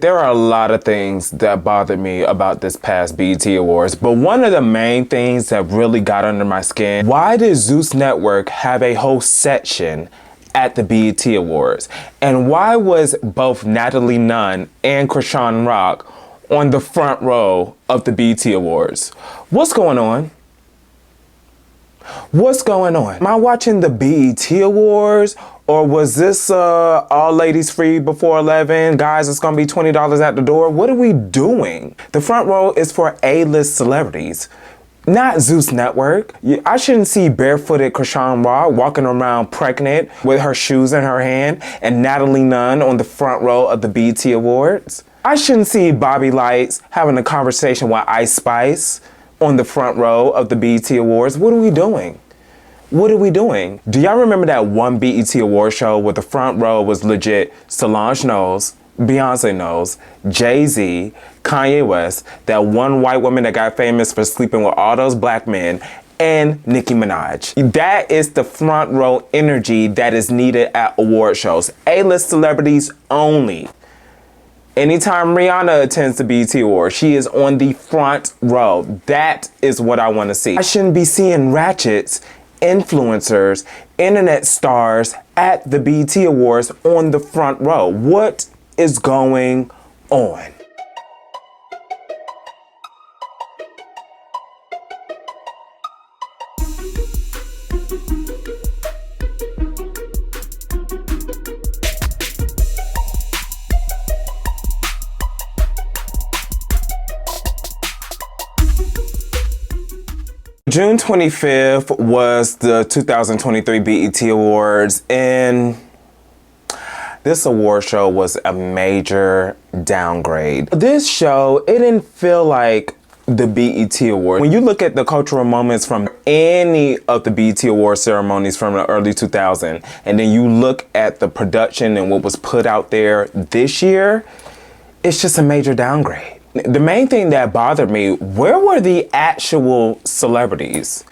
There are a lot of things that bothered me about this past BET Awards, but one of the main things that really got under my skin, why did Zeus Network have a whole section at the BET Awards? And why was both Natalie Nunn and Krishan Rock on the front row of the BET Awards? What's going on? What's going on? Am I watching the BET Awards? Or was this all ladies free before 11? Guys, it's gonna be $20 at the door. What are we doing? The front row is for A-list celebrities, not Zeus Network. I shouldn't see barefooted Krishan Rock walking around pregnant with her shoes in her hand and Natalie Nunn on the front row of the BET Awards. I shouldn't see Bobby Lights having a conversation with Ice Spice on the front row of the BET Awards. What are we doing? What are we doing? Do y'all remember that one BET Award show where the front row was legit Solange Knowles, Beyonce Knowles, Jay-Z, Kanye West, that one white woman that got famous for sleeping with all those black men, and Nicki Minaj? That is the front row energy that is needed at award shows. A-list celebrities only. Anytime Rihanna attends the BET Awards, she is on the front row. That is what I want to see. I shouldn't be seeing ratchets, influencers, internet stars at the BET Awards on the front row. What is going on? June 25th was the 2023 BET Awards, and this award show was a major downgrade. This show, it didn't feel like the BET Awards. When you look at the cultural moments from any of the BET Award ceremonies from the early 2000s, and then you look at the production and what was put out there this year, it's just a major downgrade. The main thing that bothered me, where were the actual celebrities?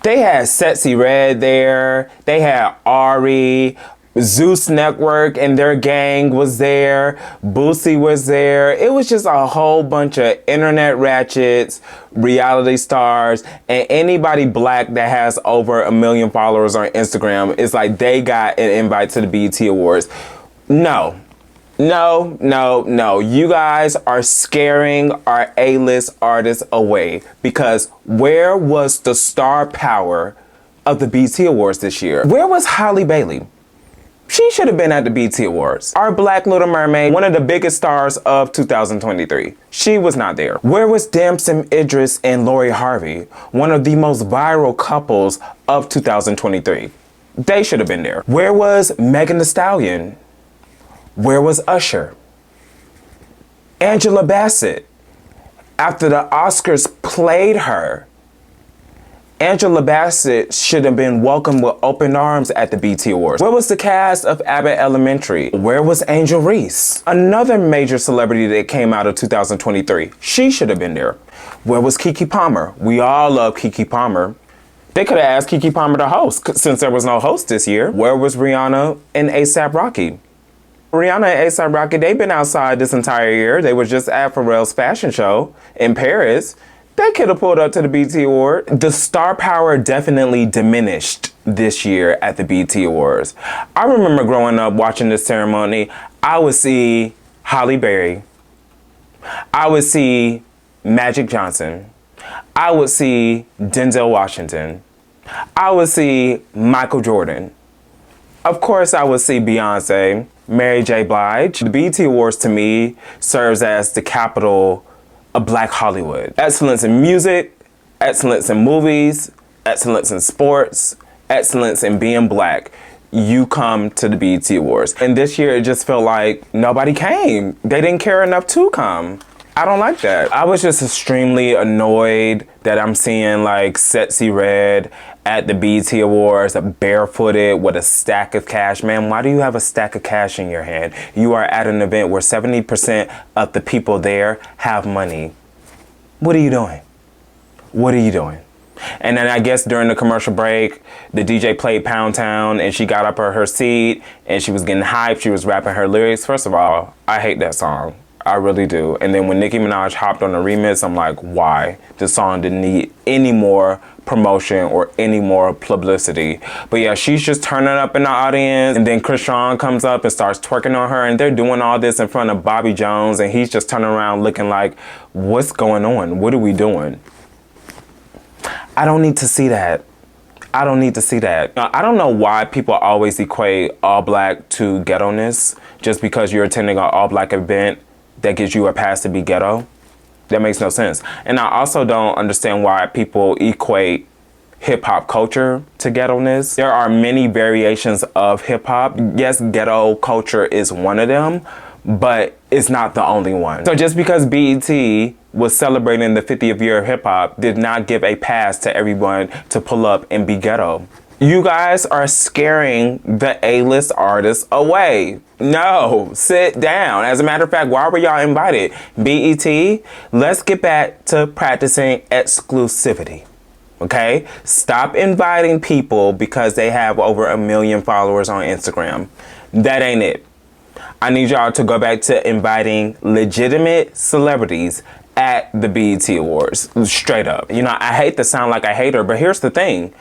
They had Sexy Red there, they had Ari, Zeus Network and their gang was there, Boosie was there. It was just a whole bunch of internet ratchets, reality stars, and anybody black that has over 1 million followers on Instagram. It's like they got an invite to the BET Awards. No. No. You guys are scaring our A-list artists away, because where was the star power of the BET Awards this year? Where was Halle Bailey? She should have been at the BET Awards. Our Black Little Mermaid, one of the biggest stars of 2023. She was not there. Where was Damson Idris and Lori Harvey, one of the most viral couples of 2023? They should have been there. Where was Megan Thee Stallion? Where was Usher? Angela Bassett, after the Oscars played her, Angela Bassett should have been welcomed with open arms at the BET Awards. Where was the cast of Abbott Elementary? Where was Angel Reese? Another major celebrity that came out of 2023. She should have been there. Where was Keke Palmer? We all love Keke Palmer. They could have asked Keke Palmer to host, since there was no host this year. Where was Rihanna and A$AP Rocky? Rihanna and A$AP Rocky, they've been outside this entire year. They were just at Pharrell's fashion show in Paris. They could have pulled up to the BET Award. The star power definitely diminished this year at the BET Awards. I remember growing up watching this ceremony. I would see Halle Berry. I would see Magic Johnson. I would see Denzel Washington. I would see Michael Jordan. Of course, I would see Beyonce, Mary J. Blige. The BET Awards to me serves as the capital of Black Hollywood. Excellence in music, excellence in movies, excellence in sports, excellence in being black. You come to the BET Awards. And this year it just felt like nobody came. They didn't care enough to come. I don't like that. I was just extremely annoyed that I'm seeing like Sexy Red at the BET Awards, barefooted with a stack of cash. Man, why do you have a stack of cash in your hand? You are at an event where 70% of the people there have money. What are you doing? What are you doing? And then I guess during the commercial break, the DJ played Pound Town and she got up on her seat and she was getting hyped. She was rapping her lyrics. First of all, I hate that song. I really do. And then when Nicki Minaj hopped on the remix, I'm like, why? This song didn't need any more promotion or any more publicity. But yeah, she's just turning up in the audience, and then Chris Sean comes up and starts twerking on her, and they're doing all this in front of Bobby Jones, and he's just turning around looking like, what's going on? What are we doing? I don't need to see that. I don't need to see that. Now, I don't know why people always equate all black to ghetto-ness. Just because you're attending an all black event that gives you a pass to be ghetto. That makes no sense. And I also don't understand why people equate hip-hop culture to ghetto-ness. There are many variations of hip-hop. Yes, ghetto culture is one of them, but it's not the only one. So just because BET was celebrating the 50th year of hip-hop did not give a pass to everyone to pull up and be ghetto. You guys are scaring the A-list artists away. No, sit down. As a matter of fact, why were y'all invited? BET, let's get back to practicing exclusivity. Okay? Stop inviting people because they have over 1 million followers on Instagram. That ain't it. I need y'all to go back to inviting legitimate celebrities at the BET Awards. Straight up. You know, I hate to sound like a hater, but here's the thing.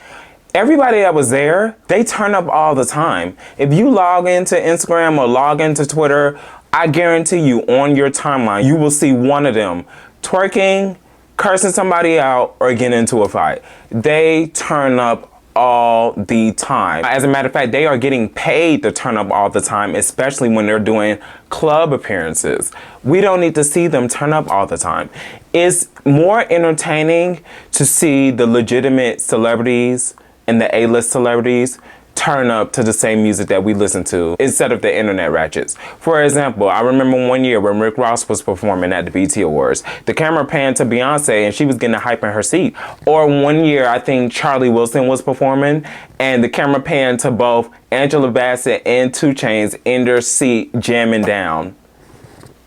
Everybody that was there, they turn up all the time. If you log into Instagram or log into Twitter, I guarantee you on your timeline, you will see one of them twerking, cursing somebody out, or getting into a fight. They turn up all the time. As a matter of fact, they are getting paid to turn up all the time, especially when they're doing club appearances. We don't need to see them turn up all the time. It's more entertaining to see the legitimate celebrities and the A-list celebrities turn up to the same music that we listen to instead of the internet ratchets. For example, I remember one year when Rick Ross was performing at the BET Awards. The camera panned to Beyonce and she was getting a hype in her seat. Or one year, I think Charlie Wilson was performing and the camera panned to both Angela Bassett and 2 Chainz in their seat jamming down.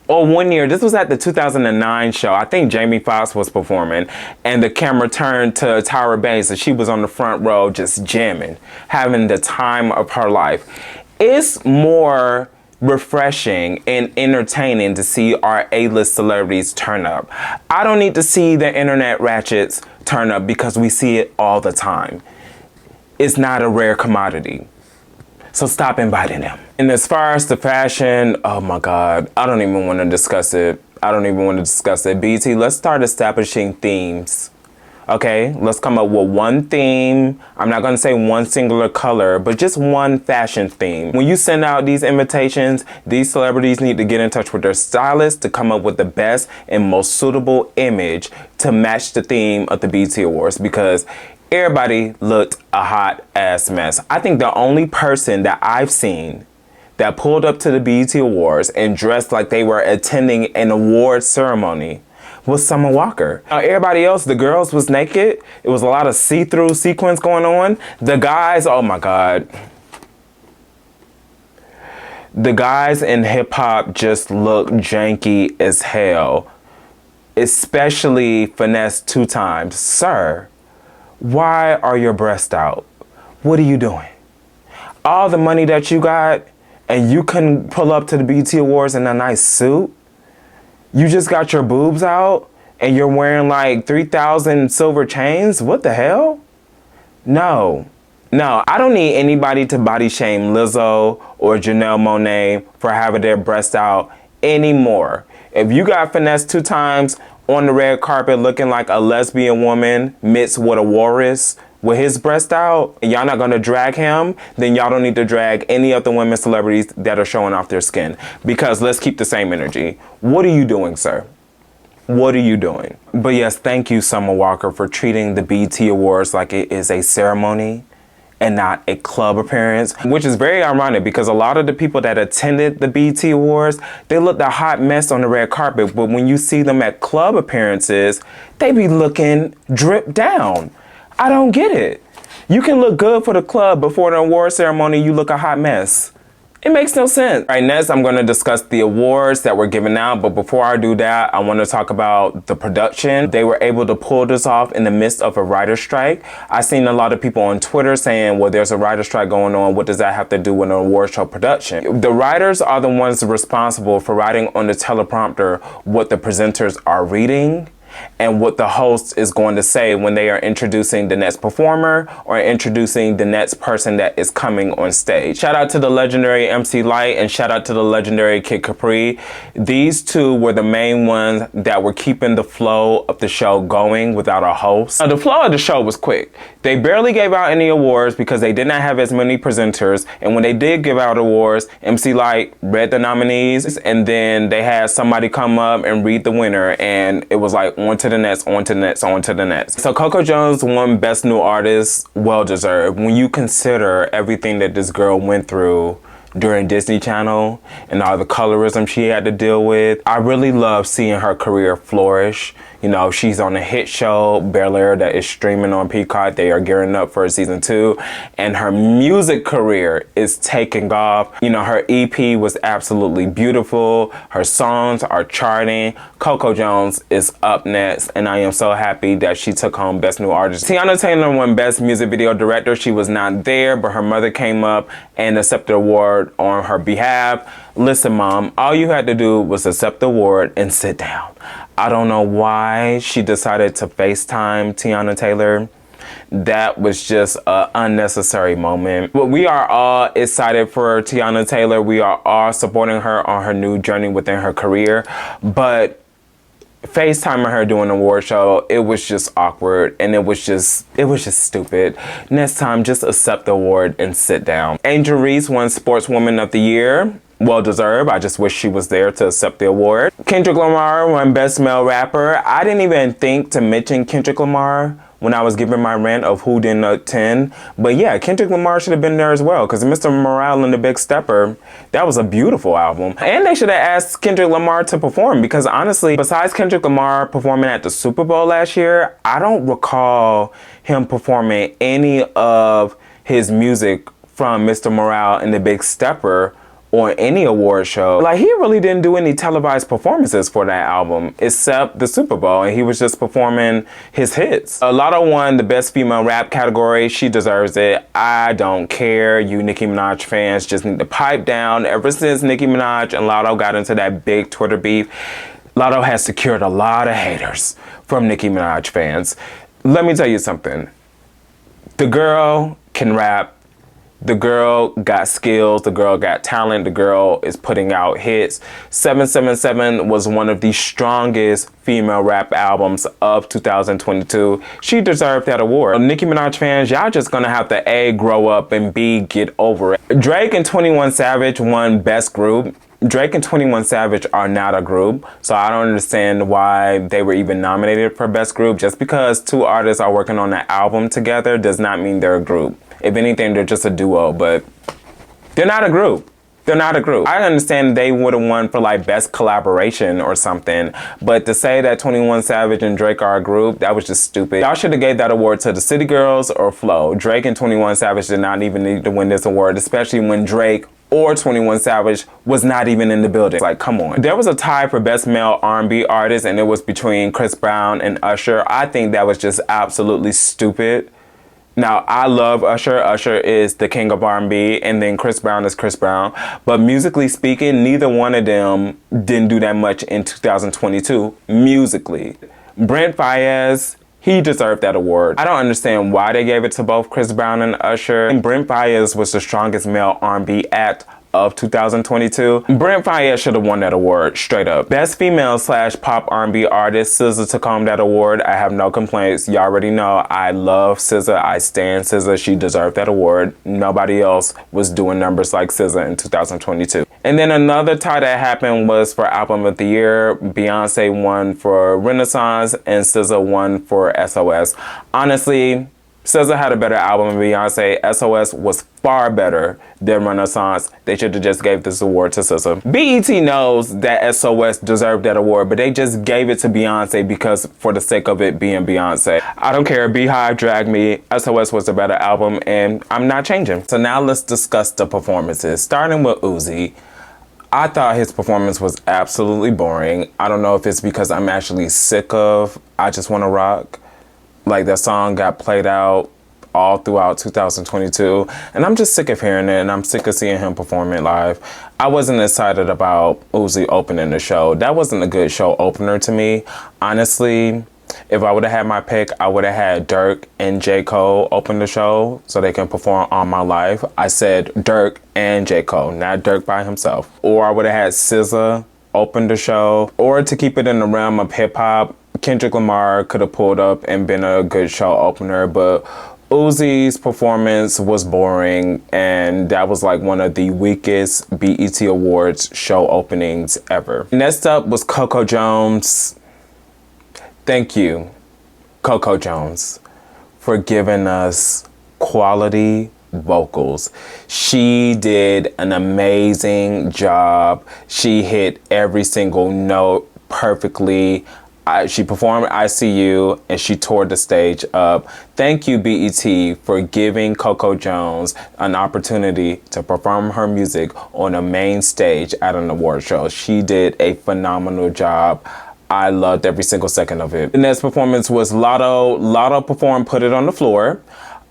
Or one year, this was at the 2009 show, I think Jamie Foxx was performing, and the camera turned to Tyra Banks and she was on the front row just jamming, having the time of her life. It's more refreshing and entertaining to see our A-list celebrities turn up. I don't need to see the internet ratchets turn up because we see it all the time. It's not a rare commodity. So stop inviting them. And as far as the fashion, oh my God, I don't even want to discuss it. BET, let's start establishing themes. Okay, let's come up with one theme. I'm not gonna say one singular color, but just one fashion theme. When you send out these invitations, these celebrities need to get in touch with their stylist to come up with the best and most suitable image to match the theme of the BET Awards, because everybody looked a hot ass mess. I think the only person that I've seen that pulled up to the BET Awards and dressed like they were attending an award ceremony was Summer Walker. Everybody else, the girls was naked. It was a lot of see-through sequence going on. The guys, oh my God. The guys in hip hop just look janky as hell. Especially Finesse 2 Times. Sir, why are your breasts out? What are you doing? All the money that you got and you couldn't pull up to the BET Awards in a nice suit? You just got your boobs out and you're wearing like 3,000 silver chains? What the hell? No, I don't need anybody to body shame Lizzo or Janelle Monáe for having their breasts out anymore. If you got Finesse 2 Times on the red carpet looking like a lesbian woman mixed with a walrus with his breast out, and y'all not gonna drag him, then y'all don't need to drag any of the women celebrities that are showing off their skin. Because let's keep the same energy. What are you doing, sir? What are you doing? But yes, thank you, Summer Walker, for treating the BET Awards like it is a ceremony and not a club appearance, which is very ironic because a lot of the people that attended the BET Awards, they looked a hot mess on the red carpet, but when you see them at club appearances, they be looking dripped down. I don't get it. You can look good for the club, before the award ceremony, you look a hot mess. It makes no sense. All right, next I'm going to discuss the awards that were given out, but before I do that, I want to talk about the production. They were able to pull this off in the midst of a writer's strike. I've seen a lot of people on Twitter saying, well, there's a writer's strike going on. What does that have to do with an award show production? The writers are the ones responsible for writing on the teleprompter what the presenters are reading and what the host is going to say when they are introducing the next performer or introducing the next person that is coming on stage. Shout out to the legendary MC Lyte and shout out to the legendary Kid Capri. These two were the main ones that were keeping the flow of the show going without a host. Now, the flow of the show was quick. They barely gave out any awards because they did not have as many presenters, and when they did give out awards, MC Lyte read the nominees and then they had somebody come up and read the winner, and it was like on to the next, on to the next, on to the next. So Coco Jones won Best New Artist, well deserved. When you consider everything that this girl went through during Disney Channel and all the colorism she had to deal with, I really love seeing her career flourish. You know, she's on a hit show, Bel Air, that is streaming on Peacock. They are gearing up for season 2. And her music career is taking off. You know, her EP was absolutely beautiful. Her songs are charting. Coco Jones is up next. And I am so happy that she took home Best New Artist. Tiana Taylor won Best Music Video Director. She was not there, but her mother came up and accepted the award on her behalf. Listen, Mom, all you had to do was accept the award and sit down. I don't know why she decided to FaceTime Tiana Taylor. That was just an unnecessary moment. But we are all excited for Tiana Taylor. We are all supporting her on her new journey within her career. But FaceTiming her doing an award show, it was just awkward and it was just stupid. Next time, just accept the award and sit down. Angel Reese won Sportswoman of the Year. Well deserved. I just wish she was there to accept the award. Kendrick Lamar won Best Male Rapper. I didn't even think to mention Kendrick Lamar when I was giving my rant of who didn't attend. But yeah, Kendrick Lamar should have been there as well, because Mr. Morale and the Big Stepper, that was a beautiful album. And they should have asked Kendrick Lamar to perform, because honestly, besides Kendrick Lamar performing at the Super Bowl last year, I don't recall him performing any of his music from Mr. Morale and the Big Stepper on any award show. Like, he really didn't do any televised performances for that album except the Super Bowl, and he was just performing his hits. Lotto won the Best Female Rap category. She deserves it. I don't care. You Nicki Minaj fans just need to pipe down. Ever since Nicki Minaj and Lotto got into that big Twitter beef, Lotto has secured a lot of haters from Nicki Minaj fans. Let me tell you something. The girl can rap. The girl got skills, the girl got talent, the girl is putting out hits. 777 was one of the strongest female rap albums of 2022. She deserved that award. Nicki Minaj fans, y'all just gonna have to A, grow up, and B, get over it. Drake and 21 Savage won Best Group. Drake and 21 Savage are not a group, so I don't understand why they were even nominated for Best Group. Just because two artists are working on an album together does not mean they're a group. If anything, they're just a duo, but they're not a group. They're not a group. I understand they would have won for like Best Collaboration or something, but to say that 21 Savage and Drake are a group, that was just stupid. Y'all should have gave that award to the City Girls or Flo. Drake and 21 Savage did not even need to win this award, especially when Drake or 21 Savage was not even in the building. Like, come on. There was a tie for Best Male R&B Artist, and it was between Chris Brown and Usher. I think that was just absolutely stupid. Now, I love Usher. Usher is the king of R&B, and then Chris Brown is Chris Brown. But musically speaking, neither one of them didn't do that much in 2022, musically. Brent Faiyaz, he deserved that award. I don't understand why they gave it to both Chris Brown and Usher. And Brent Faiyaz was the strongest male R&B act of 2022. Brent Faiyaz should have won that award, straight up. Best Female / Pop R&B Artist, SZA took home that award. I have no complaints. You already know I love SZA. I stan SZA. She deserved that award. Nobody else was doing numbers like SZA in 2022. And then another tie that happened was for Album of the Year. Beyonce won for Renaissance and SZA won for SOS. Honestly, SZA had a better album than Beyonce. SOS was far better than Renaissance. They should have just gave this award to SZA. BET knows that SOS deserved that award, but they just gave it to Beyonce because for the sake of it being Beyonce. I don't care. Beehive dragged me. SOS was a better album, and I'm not changing. So now let's discuss the performances. Starting with Uzi. I thought his performance was absolutely boring. I don't know if it's because I'm actually sick of I Just Wanna Rock. Like, that song got played out all throughout 2022, and I'm just sick of hearing it, and I'm sick of seeing him perform it live. I wasn't excited about Uzi opening the show. That wasn't a good show opener to me. Honestly, if I would have had my pick, I would have had Dirk and J. Cole open the show so they can perform On My Life. I said Dirk and J. Cole, not Dirk by himself. Or I would have had SZA open the show. Or to keep it in the realm of hip-hop, Kendrick Lamar could have pulled up and been a good show opener, but Uzi's performance was boring, and that was like one of the weakest BET Awards show openings ever. Next up was Coco Jones. Thank you, Coco Jones, for giving us quality vocals. She did an amazing job. She hit every single note perfectly. She performed I See You, and she tore the stage up. Thank you, BET, for giving Coco Jones an opportunity to perform her music on a main stage at an award show. She did a phenomenal job. I loved every single second of it. The next performance was Lotto. Lotto performed Put It on the Floor.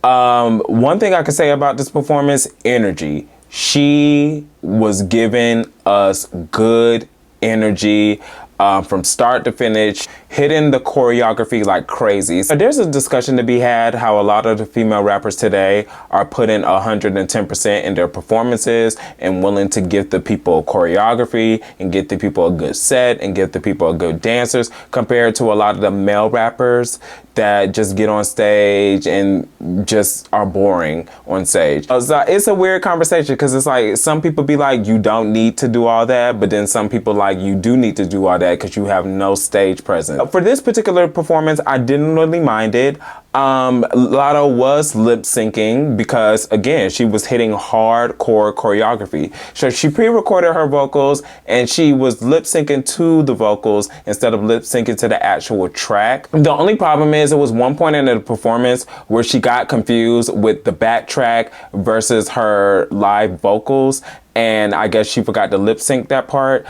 One thing I could say about this performance, energy. She was giving us good energy. From start to finish, hitting the choreography like crazy. So there's a discussion to be had how a lot of the female rappers today are putting 110% in their performances and willing to give the people choreography and get the people a good set and give the people a good dancers, compared to a lot of the male rappers that just get on stage and just are boring on stage. So it's a weird conversation because it's like some people be like, you don't need to do all that, but then some people like, you do need to do all that because you have no stage presence. For this particular performance, I didn't really mind it. Lotto was lip syncing because, again, she was hitting hardcore choreography. So she pre-recorded her vocals and she was lip syncing to the vocals instead of lip syncing to the actual track. The only problem is it was one point in the performance where she got confused with the backtrack versus her live vocals, and I guess she forgot to lip sync that part.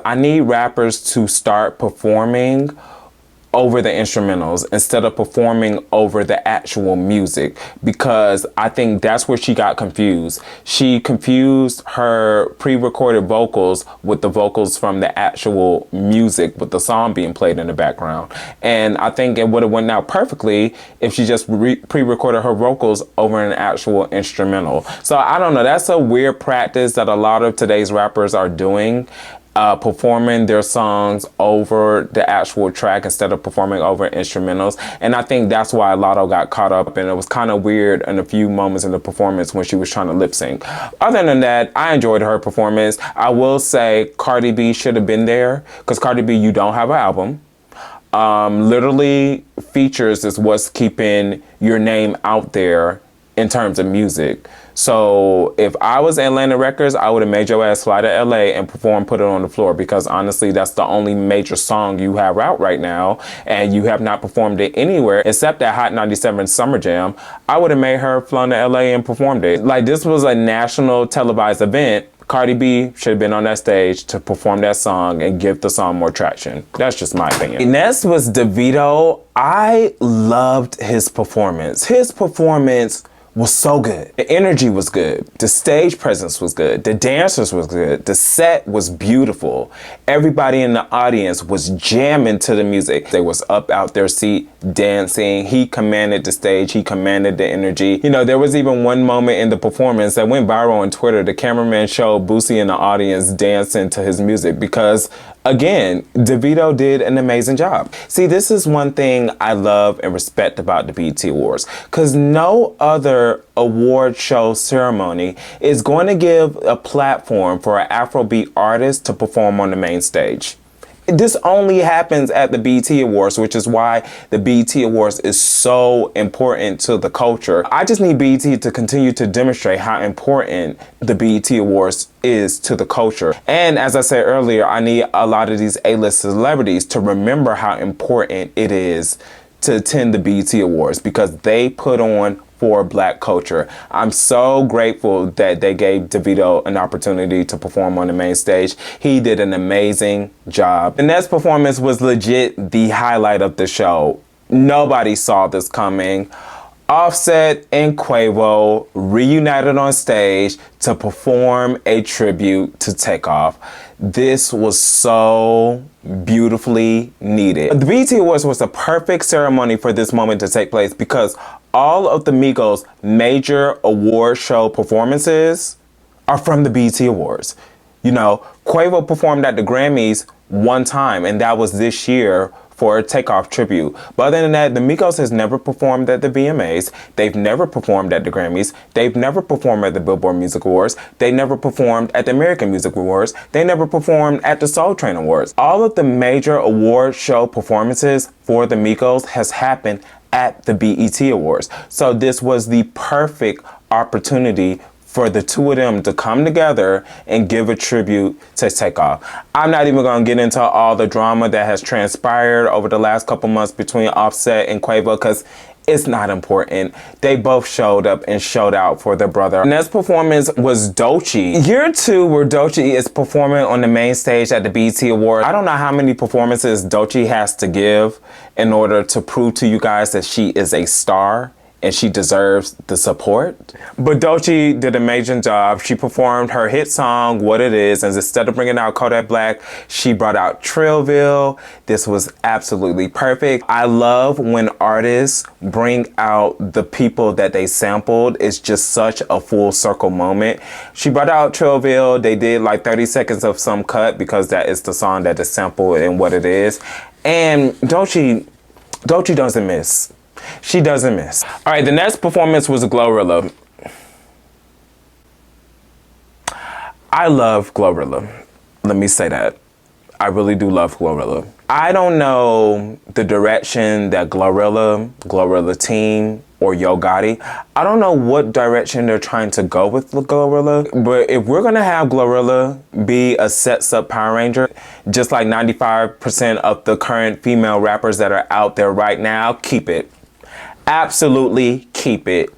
I need rappers to start performing over the instrumentals instead of performing over the actual music, because I think that's where she got confused. She confused her pre-recorded vocals with the vocals from the actual music with the song being played in the background. And I think it would have went out perfectly if she just pre-recorded her vocals over an actual instrumental. So I don't know, that's a weird practice that a lot of today's rappers are doing. Performing their songs over the actual track instead of performing over instrumentals. And I think that's why Lotto got caught up, and it was kind of weird in a few moments in the performance when she was trying to lip sync. Other than that, I enjoyed her performance. I will say Cardi B should have been there, because Cardi B, you don't have an album. Literally, features is what's keeping your name out there in terms of music. So if I was Atlantic Records, I would have made your ass fly to LA and perform Put It on the Floor, because honestly, that's the only major song you have out right now, and you have not performed it anywhere except at Hot 97 Summer Jam. I would have made her flown to LA and performed it. Like, this was a national televised event. Cardi B should have been on that stage to perform that song and give the song more traction. That's just my opinion. Next was DeVito. I loved his performance. His performance was so good. The energy was good. The stage presence was good. The dancers was good. The set was beautiful. Everybody in the audience was jamming to the music. They was up out their seat dancing. He commanded the stage. He commanded the energy. You know, there was even one moment in the performance that went viral on Twitter. The cameraman showed Boosie in the audience dancing to his music because, again, DeVito did an amazing job. See, this is one thing I love and respect about the BET Awards, because no other award show ceremony is going to give a platform for an Afrobeat artist to perform on the main stage. This only happens at the BET Awards, which is why the BET Awards is so important to the culture. I just need BET to continue to demonstrate how important the BET Awards is to the culture. And as I said earlier, I need a lot of these A-list celebrities to remember how important it is to attend the BET Awards because they put on for Black culture. I'm so grateful that they gave DeVito an opportunity to perform on the main stage. He did an amazing job. The next performance was legit the highlight of the show. Nobody saw this coming. Offset and Quavo reunited on stage to perform a tribute to Takeoff. This was so beautifully needed. The BET Awards was a perfect ceremony for this moment to take place because all of the Migos' major award show performances are from the BET Awards. You know, Quavo performed at the Grammys one time, and that was this year for a Takeoff tribute. But other than that, the Migos has never performed at the VMAs. They've never performed at the Grammys. They've never performed at the Billboard Music Awards. They never performed at the American Music Awards. They never performed at the Soul Train Awards. All of the major award show performances for the Migos has happened at the BET Awards. So this was the perfect opportunity for the two of them to come together and give a tribute to Takeoff. I'm not even gonna get into all the drama that has transpired over the last couple months between Offset and Quavo because it's not important. They both showed up and showed out for their brother. The next performance was Doechii. Year 2 where Doechii is performing on the main stage at the BET Awards. I don't know how many performances Doechii has to give in order to prove to you guys that she is a star and she deserves the support. But Doechii did an amazing job. She performed her hit song, What It Is, and instead of bringing out Kodak Black, she brought out Trillville. This was absolutely perfect. I love when artists bring out the people that they sampled. It's just such a full circle moment. She brought out Trillville. They did like 30 seconds of some cut because that is the song that is sampled and What It Is. And Doechii doesn't miss. She doesn't miss. All right, the next performance was Glorilla. I love Glorilla. Let me say that. I really do love Glorilla. I don't know the direction that Glorilla team, or Yo Gotti, I don't know what direction they're trying to go with Glorilla, but if we're gonna have Glorilla be a sets up Power Ranger, just like 95% of the current female rappers that are out there right now, keep it. Absolutely keep it.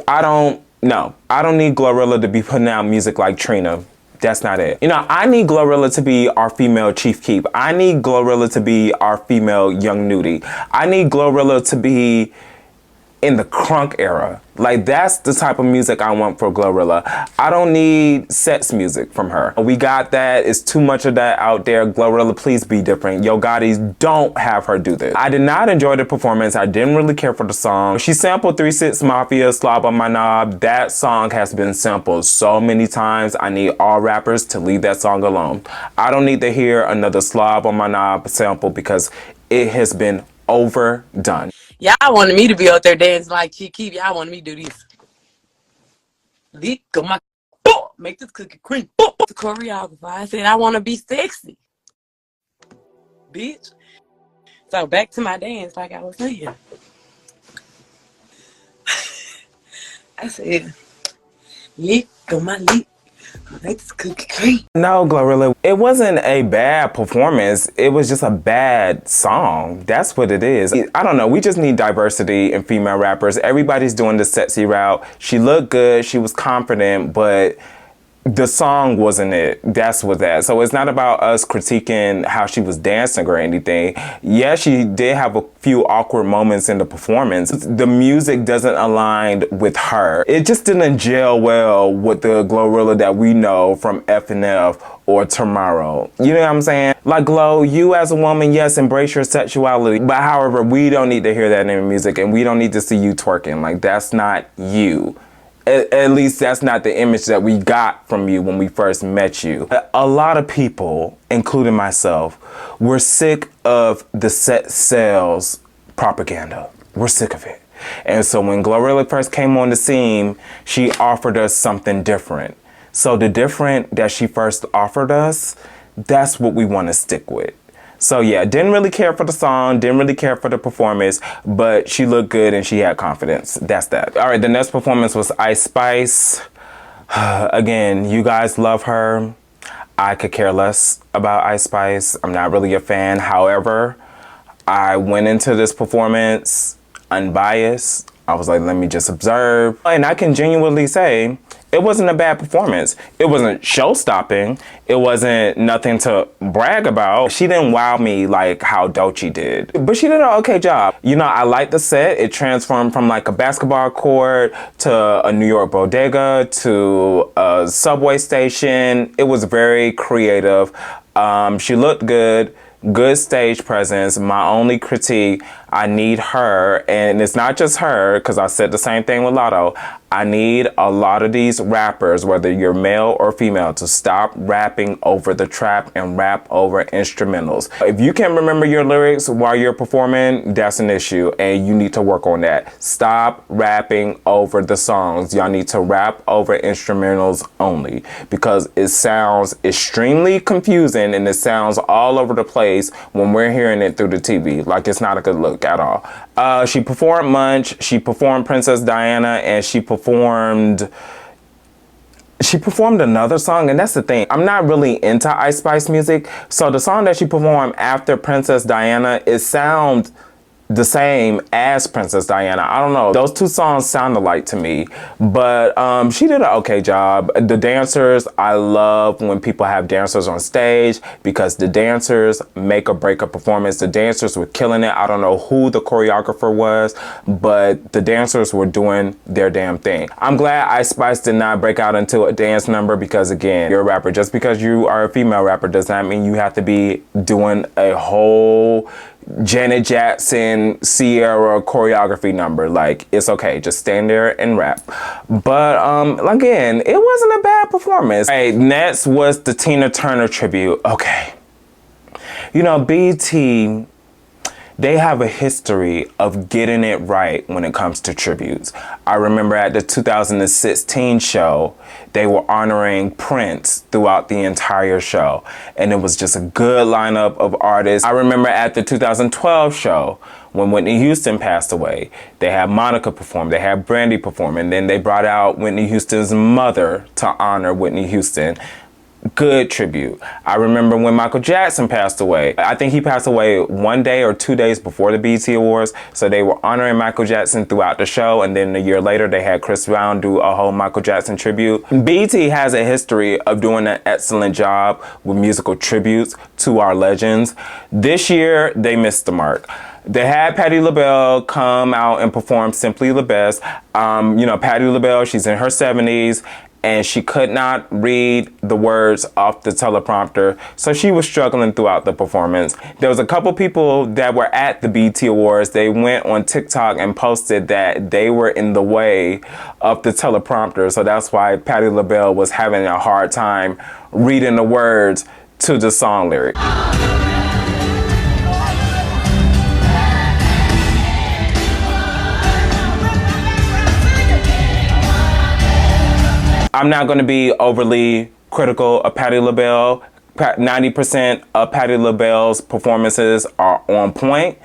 I don't need Glorilla to be putting out music like Trina. That's not it. You know, I need Glorilla to be our female Chief Keef. I need Glorilla to be our female Young Nudie. I need Glorilla to be in the crunk era. Like, that's the type of music I want for Glorilla. I don't need sex music from her. We got that. It's too much of that out there. Glorilla, please be different. Yo Gotti's, don't have her do this. I did not enjoy the performance. I didn't really care for the song. She sampled 3 6 Mafia, Slob on My Knob. That song has been sampled so many times. I need all rappers to leave that song alone. I don't need to hear another Slob on My Knob sample because it has been overdone. Y'all wanted me to be out there dancing like Chief Keef. Y'all wanted me to do this. Make this cookie cream. The choreographer. I said I want to be sexy. Bitch. So back to my dance like I was saying. I said, lick on my lip. Make this cookie cream. No, Glorilla, it wasn't a bad performance. It was just a bad song. That's what it is. I don't know. We just need diversity in female rappers. Everybody's doing the sexy route. She looked good. She was confident, but the song wasn't it. That's what that. So it's not about us critiquing how she was dancing or anything. Yeah, she did have a few awkward moments in the performance. The music doesn't align with her. It just didn't gel well with the Glorilla that we know from FNF or Tomorrow. You know what I'm saying? Like, Glo, you as a woman, yes, embrace your sexuality. But however, we don't need to hear that in music, and we don't need to see you twerking. Like, that's not you. At least that's not the image that we got from you when we first met you. A lot of people, including myself, we're sick of the set sales propaganda. We're sick of it. And so when Glorilla first came on the scene, she offered us something different. So the different that she first offered us, that's what we want to stick with. So yeah, didn't really care for the song, didn't really care for the performance, but she looked good and she had confidence. That's that. All right, the next performance was Ice Spice. Again, you guys love her. I could care less about Ice Spice. I'm not really a fan. However, I went into this performance unbiased. I was like, let me just observe. And I can genuinely say, it wasn't a bad performance. It wasn't show-stopping. It wasn't nothing to brag about. She didn't wow me like how Doechii did. But she did an okay job. You know, I liked the set. It transformed from like a basketball court to a New York bodega to a subway station. It was very creative. She looked good. Good stage presence. My only critique, I need her, and it's not just her, because I said the same thing with Lotto. I need a lot of these rappers, whether you're male or female, to stop rapping over the trap and rap over instrumentals. If you can't remember your lyrics while you're performing, that's an issue, and you need to work on that. Stop rapping over the songs. Y'all need to rap over instrumentals only, because it sounds extremely confusing and it sounds all over the place when we're hearing it through the TV. Like, it's not a good look at all. She performed Munch, she performed Princess Diana, and she performed another song, and that's the thing. I'm not really into Ice Spice music, so the song that she performed after Princess Diana, it sounds the same as Princess Diana. I don't know. Those two songs sound alike to me, but she did an okay job. The dancers, I love when people have dancers on stage because the dancers make or break a performance. The dancers were killing it. I don't know who the choreographer was, but the dancers were doing their damn thing. I'm glad Ice Spice did not break out into a dance number because, again, you're a rapper. Just because you are a female rapper does not mean you have to be doing a whole Janet Jackson, Sierra choreography number. Like, it's okay. Just stand there and rap. But again, it wasn't a bad performance. All right, next was the Tina Turner tribute. Okay. You know, BET, they have a history of getting it right when it comes to tributes. I remember at the 2016 show, they were honoring Prince throughout the entire show. And it was just a good lineup of artists. I remember at the 2012 show, when Whitney Houston passed away, they had Monica perform, they had Brandy perform, and then they brought out Whitney Houston's mother to honor Whitney Houston. Good tribute. I remember when Michael Jackson passed away. I think he passed away 1 day or 2 days before the BET Awards. So they were honoring Michael Jackson throughout the show. And then a year later, they had Chris Brown do a whole Michael Jackson tribute. BET has a history of doing an excellent job with musical tributes to our legends. This year, they missed the mark. They had Patti LaBelle come out and perform Simply the Best. You know, Patti LaBelle, she's in her 70s. And she could not read the words off the teleprompter, so she was struggling throughout the performance. There was a couple people that were at the BET Awards. They went on TikTok and posted that they were in the way of the teleprompter, so that's why Patti LaBelle was having a hard time reading the words to the song lyric. I'm not going to be overly critical of Patti LaBelle. 90% of Patti LaBelle's performances are on point.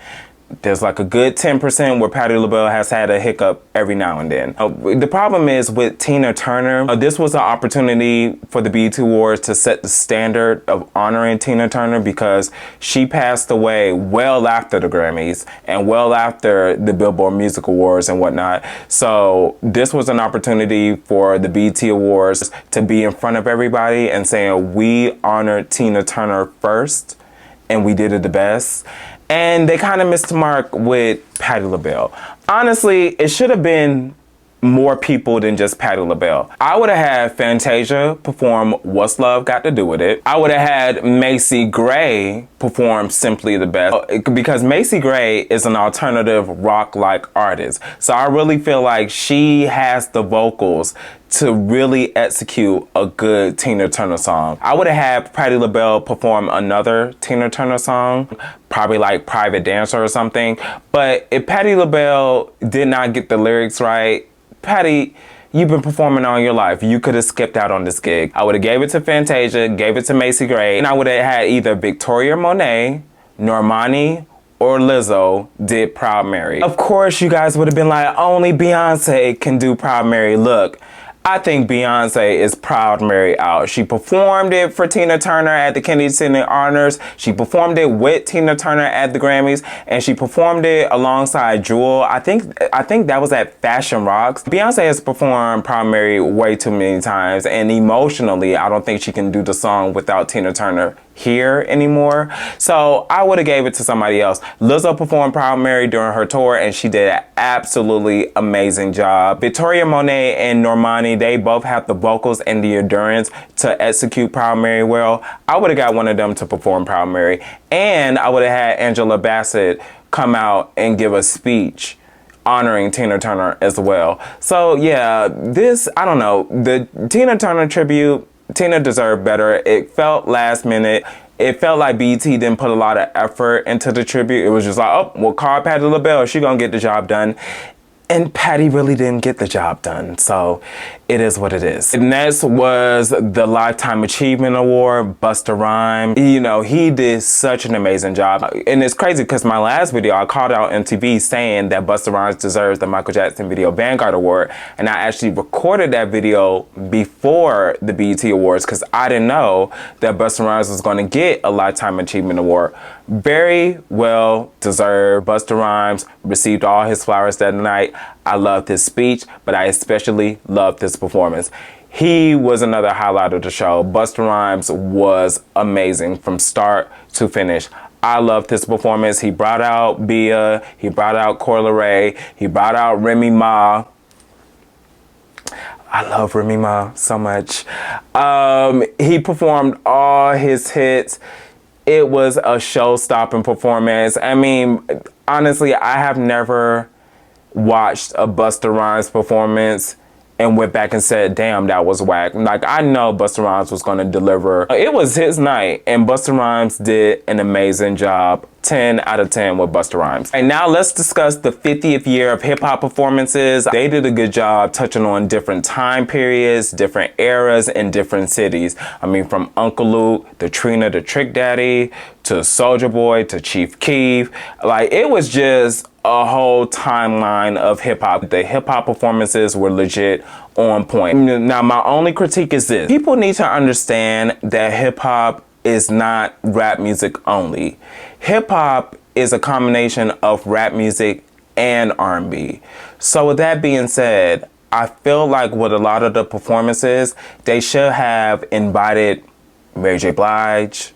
There's like a good 10% where Patti LaBelle has had a hiccup every now and then. The problem is with Tina Turner, this was an opportunity for the BET Awards to set the standard of honoring Tina Turner because she passed away well after the Grammys and well after the Billboard Music Awards and whatnot. So this was an opportunity for the BET Awards to be in front of everybody and saying, we honored Tina Turner first and we did it the best. And they kind of missed the mark with Patti LaBelle. Honestly, it should have been more people than just Patti LaBelle. I would have had Fantasia perform What's Love Got to Do With It. I would have had Macy Gray perform Simply the Best because Macy Gray is an alternative rock-like artist. So I really feel like she has the vocals to really execute a good Tina Turner song. I would have had Patti LaBelle perform another Tina Turner song, probably like Private Dancer or something. But if Patti LaBelle did not get the lyrics right, Patti, you've been performing all your life. You could have skipped out on this gig. I would have gave it to Fantasia, gave it to Macy Gray, and I would have had either Victoria Monet Normani or Lizzo did Proud Mary. Of course, you guys would have been like, only Beyonce can do Proud Mary. Look, I think Beyonce is Proud Mary out. She performed it for Tina Turner at the Kennedy Center Honors. She performed it with Tina Turner at the Grammys, and she performed it alongside Jewel. I think that was at Fashion Rocks. Beyonce has performed Proud Mary way too many times, and emotionally, I don't think she can do the song without Tina Turner here anymore. So I would have gave it to somebody else. Lizzo performed Proud Mary during her tour, and she did an absolutely amazing job. Victoria Monet and Normani, they both have the vocals and the endurance to execute Proud Mary well. I would have got one of them to perform Proud Mary, and I would have had Angela Bassett come out and give a speech honoring Tina Turner as well. So yeah, I don't know, the Tina Turner tribute, Tina deserved better. It felt last minute. It felt like BET didn't put a lot of effort into the tribute. It was just like, oh, we'll call Patti LaBelle. She gonna get the job done. And Patti really didn't get the job done. So it is what it is. And next was the Lifetime Achievement Award, Busta Rhymes. You know, he did such an amazing job. And it's crazy because my last video, I called out MTV saying that Busta Rhymes deserves the Michael Jackson Video Vanguard Award. And I actually recorded that video before the BET Awards because I didn't know that Busta Rhymes was going to get a Lifetime Achievement Award. Very well deserved. Busta Rhymes received all his flowers that night. I loved his speech, but I especially loved his performance. He was another highlight of the show. Busta Rhymes was amazing from start to finish. I loved his performance. He brought out Bia, he brought out Coi Leray, he brought out Remy Ma. I love Remy Ma so much. He performed all his hits. It was a show-stopping performance. I mean, honestly, I have never watched a Busta Rhymes performance and went back and said, damn, that was whack. Like, I know Busta Rhymes was gonna deliver. It was his night, and Busta Rhymes did an amazing job. 10 out of 10 with Busta Rhymes. And now let's discuss the 50th year of hip hop performances. They did a good job touching on different time periods, different eras, and different cities. I mean, from Uncle Luke, to Trina, to Trick Daddy, to Soulja Boy, to Chief Keef. Like, it was just a whole timeline of hip hop. The hip hop performances were legit on point. Now, my only critique is this. People need to understand that hip hop is not rap music only. Hip hop is a combination of rap music and R&B. So with that being said, I feel like with a lot of the performances, they should have invited Mary J. Blige,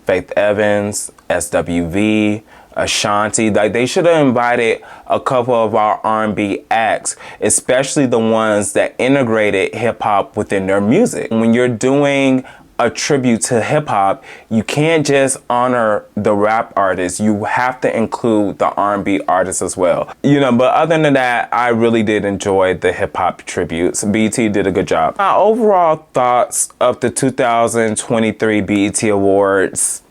Faith Evans, SWV, Ashanti. Like, they should have invited a couple of our R&B acts, especially the ones that integrated hip hop within their music. When you're doing a tribute to hip hop, you can't just honor the rap artists. You have to include the R&B artists as well. You know, but other than that, I really did enjoy the hip hop tributes. BET did a good job. My overall thoughts of the 2023 BET Awards: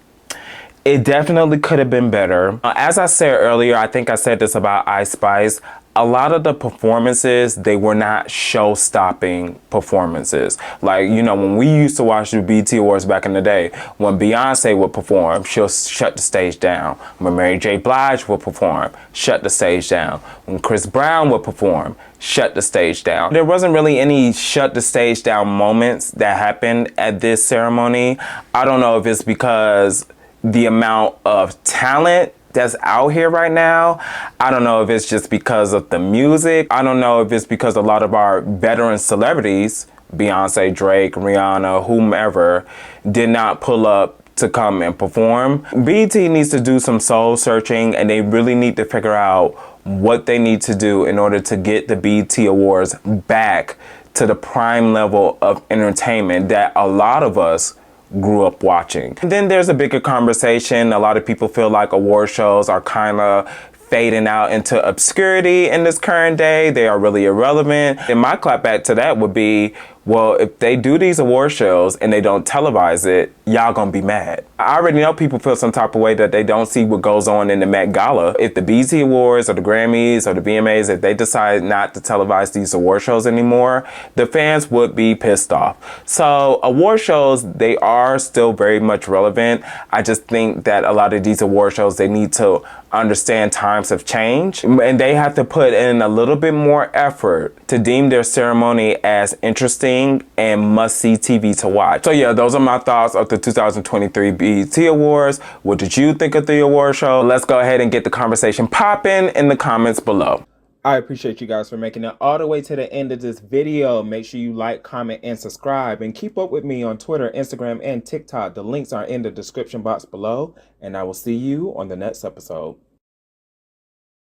it definitely could have been better. As I said earlier, I think I said this about Ice Spice, a lot of the performances, they were not show-stopping performances. Like, you know, when we used to watch the BET Awards back in the day, when Beyonce would perform, she'll shut the stage down. When Mary J. Blige would perform, shut the stage down. When Chris Brown would perform, shut the stage down. There wasn't really any shut the stage down moments that happened at this ceremony. I don't know if it's because the amount of talent that's out here right now. I don't know if it's just because of the music. I don't know if it's because a lot of our veteran celebrities, Beyonce, Drake, Rihanna, whomever, did not pull up to come and perform. BET needs to do some soul searching, and they really need to figure out what they need to do in order to get the BET Awards back to the prime level of entertainment that a lot of us grew up watching. And then there's a bigger conversation. A lot of people feel like award shows are kind of fading out into obscurity in this current day. They are really irrelevant. And my clapback to that would be, Well, if they do these award shows and they don't televise it, y'all gonna be mad. I already know people feel some type of way that they don't see what goes on in the Met Gala. If the BET Awards or the Grammys or the VMAs, if they decide not to televise these award shows anymore, the fans would be pissed off. So award shows, they are still very much relevant. I just think that a lot of these award shows, they need to understand times have changed and they have to put in a little bit more effort to deem their ceremony as interesting and must-see TV to watch. So yeah, those are my thoughts of the 2023 BET Awards. What did you think of the award show? Let's go ahead and get the conversation popping in the comments below. I appreciate you guys for making it all the way to the end of this video. Make sure you like, comment, and subscribe, and keep up with me on Twitter, Instagram, and TikTok. The links are in the description box below, and I will see you on the next episode.